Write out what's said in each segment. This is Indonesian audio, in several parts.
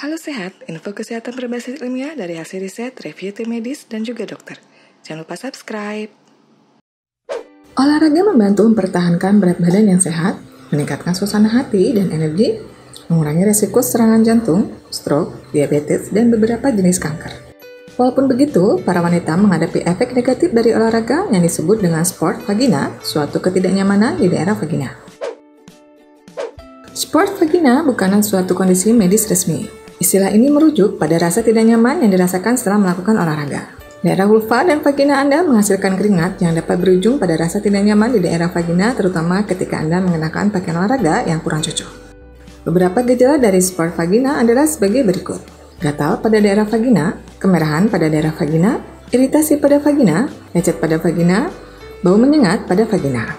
Halo Sehat, info kesehatan berbasis ilmiah dari hasil riset, review tim medis, dan juga dokter. Jangan lupa subscribe. Olahraga membantu mempertahankan berat badan yang sehat, meningkatkan suasana hati dan energi, mengurangi resiko serangan jantung, stroke, diabetes, dan beberapa jenis kanker. Walaupun begitu, para wanita menghadapi efek negatif dari olahraga yang disebut dengan sport vagina, suatu ketidaknyamanan di daerah vagina. Sport vagina bukanlah suatu kondisi medis resmi. Istilah ini merujuk pada rasa tidak nyaman yang dirasakan setelah melakukan olahraga. Daerah vulva dan vagina Anda menghasilkan keringat yang dapat berujung pada rasa tidak nyaman di daerah vagina, terutama ketika Anda mengenakan pakaian olahraga yang kurang cocok. Beberapa gejala dari sport vagina adalah sebagai berikut: gatal pada daerah vagina, kemerahan pada daerah vagina, iritasi pada vagina, lecet pada vagina, bau menyengat pada vagina.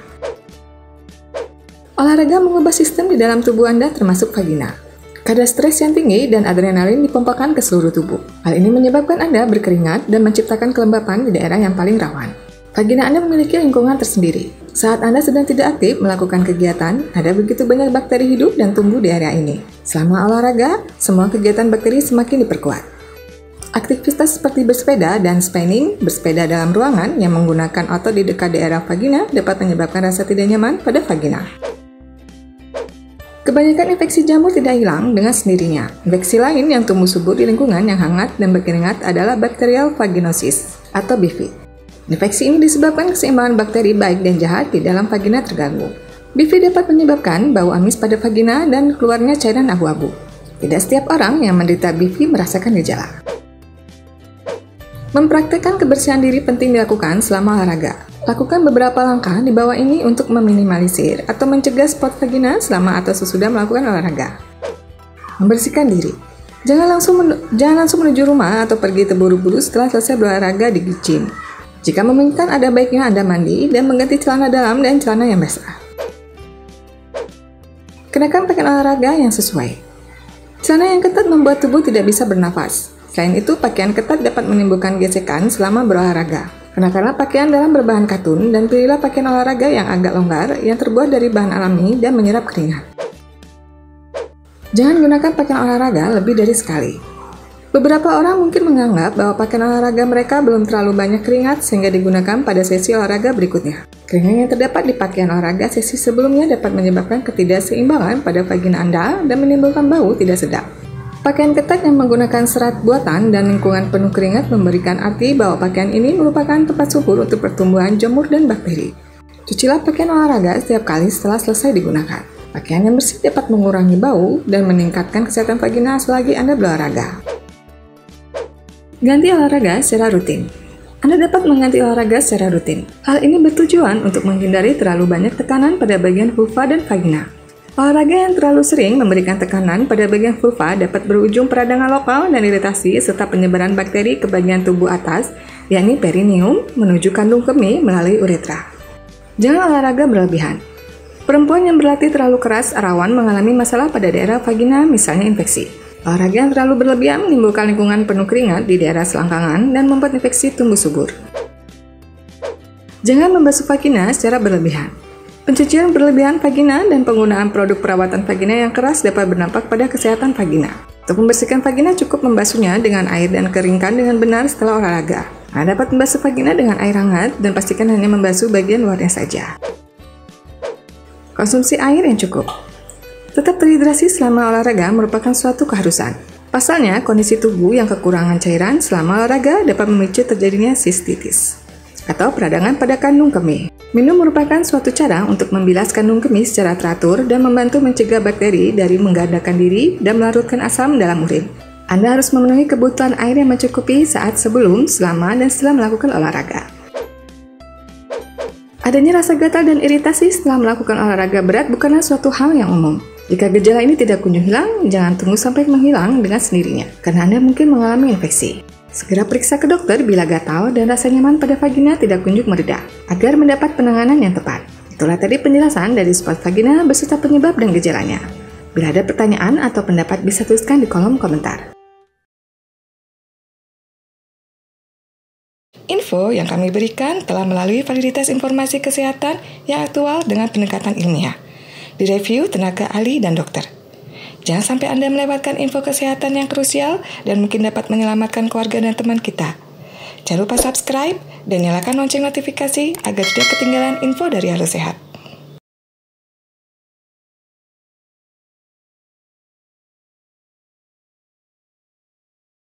Olahraga mengubah sistem di dalam tubuh Anda termasuk vagina. Kadar stres yang tinggi dan adrenalin dipompakan ke seluruh tubuh. Hal ini menyebabkan Anda berkeringat dan menciptakan kelembapan di daerah yang paling rawan. Vagina Anda memiliki lingkungan tersendiri. Saat Anda sedang tidak aktif melakukan kegiatan, ada begitu banyak bakteri hidup dan tumbuh di area ini. Selama olahraga, semua kegiatan bakteri semakin diperkuat. Aktivitas seperti bersepeda dan spinning, bersepeda dalam ruangan yang menggunakan otot di dekat daerah vagina dapat menyebabkan rasa tidak nyaman pada vagina. Kebanyakan infeksi jamur tidak hilang dengan sendirinya. Infeksi lain yang tumbuh subur di lingkungan yang hangat dan berkeringat adalah Bacterial vaginosis atau BV. Infeksi ini disebabkan keseimbangan bakteri baik dan jahat di dalam vagina terganggu. BV dapat menyebabkan bau amis pada vagina dan keluarnya cairan abu-abu. Tidak setiap orang yang menderita BV merasakan gejala. Mempraktekkan kebersihan diri penting dilakukan selama olahraga. Lakukan beberapa langkah di bawah ini untuk meminimalisir atau mencegah spot vagina selama atau sesudah melakukan olahraga. Membersihkan diri. Jangan langsung menuju rumah atau pergi terburu-buru setelah selesai berolahraga di gym. Jika memungkinkan, ada baiknya Anda mandi dan mengganti celana dalam dan celana yang basah. Kenakan pakaian olahraga yang sesuai. Celana yang ketat membuat tubuh tidak bisa bernafas. Selain itu, pakaian ketat dapat menimbulkan gesekan selama berolahraga. Kenakanlah pakaian dalam berbahan katun dan pilihlah pakaian olahraga yang agak longgar yang terbuat dari bahan alami dan menyerap keringat. Jangan gunakan pakaian olahraga lebih dari sekali. Beberapa orang mungkin menganggap bahwa pakaian olahraga mereka belum terlalu banyak keringat sehingga digunakan pada sesi olahraga berikutnya. Keringat yang terdapat di pakaian olahraga sesi sebelumnya dapat menyebabkan ketidakseimbangan pada vagina Anda dan menimbulkan bau tidak sedap. Pakaian ketat yang menggunakan serat buatan dan lingkungan penuh keringat memberikan arti bahwa pakaian ini merupakan tempat subur untuk pertumbuhan jamur dan bakteri. Cucilah pakaian olahraga setiap kali setelah selesai digunakan. Pakaian yang bersih dapat mengurangi bau dan meningkatkan kesehatan vagina selagi Anda berolahraga. Ganti olahraga secara rutin. Anda dapat mengganti olahraga secara rutin. Hal ini bertujuan untuk menghindari terlalu banyak tekanan pada bagian vulva dan vagina. Olahraga yang terlalu sering memberikan tekanan pada bagian vulva dapat berujung peradangan lokal dan iritasi serta penyebaran bakteri ke bagian tubuh atas, yakni perineum, menuju kandung kemih melalui uretra. Jangan olahraga berlebihan. Perempuan yang berlatih terlalu keras rawan mengalami masalah pada daerah vagina, misalnya infeksi. Olahraga yang terlalu berlebihan menimbulkan lingkungan penuh keringat di daerah selangkangan dan membuat infeksi tumbuh subur. Jangan membasuh vagina secara berlebihan. Pencucian berlebihan vagina dan penggunaan produk perawatan vagina yang keras dapat berdampak pada kesehatan vagina. Untuk membersihkan vagina, cukup membasuhnya dengan air dan keringkan dengan benar setelah olahraga. Anda dapat membasuh vagina dengan air hangat dan pastikan hanya membasuh bagian luarnya saja. Konsumsi air yang cukup. Tetap terhidrasi selama olahraga merupakan suatu keharusan. Pasalnya, kondisi tubuh yang kekurangan cairan selama olahraga dapat memicu terjadinya sistitis atau peradangan pada kandung kemih. Minum merupakan suatu cara untuk membilas kandung kemih secara teratur dan membantu mencegah bakteri dari menggandakan diri dan melarutkan asam dalam urin. Anda harus memenuhi kebutuhan air yang mencukupi saat sebelum, selama, dan setelah melakukan olahraga. Adanya rasa gatal dan iritasi setelah melakukan olahraga berat bukanlah suatu hal yang umum. Jika gejala ini tidak kunjung hilang, jangan tunggu sampai menghilang dengan sendirinya, karena Anda mungkin mengalami infeksi. Segera periksa ke dokter bila gatal dan rasa nyaman pada vagina tidak kunjung mereda, agar mendapat penanganan yang tepat. Itulah tadi penjelasan dari spot vagina beserta penyebab dan gejalanya. Bila ada pertanyaan atau pendapat bisa tuliskan di kolom komentar. Info yang kami berikan telah melalui validitas informasi kesehatan yang aktual dengan pendekatan ilmiah, direview tenaga ahli dan dokter. Jangan sampai Anda melewatkan info kesehatan yang krusial dan mungkin dapat menyelamatkan keluarga dan teman kita. Jangan lupa subscribe dan nyalakan lonceng notifikasi agar tidak ketinggalan info dari Halo Sehat.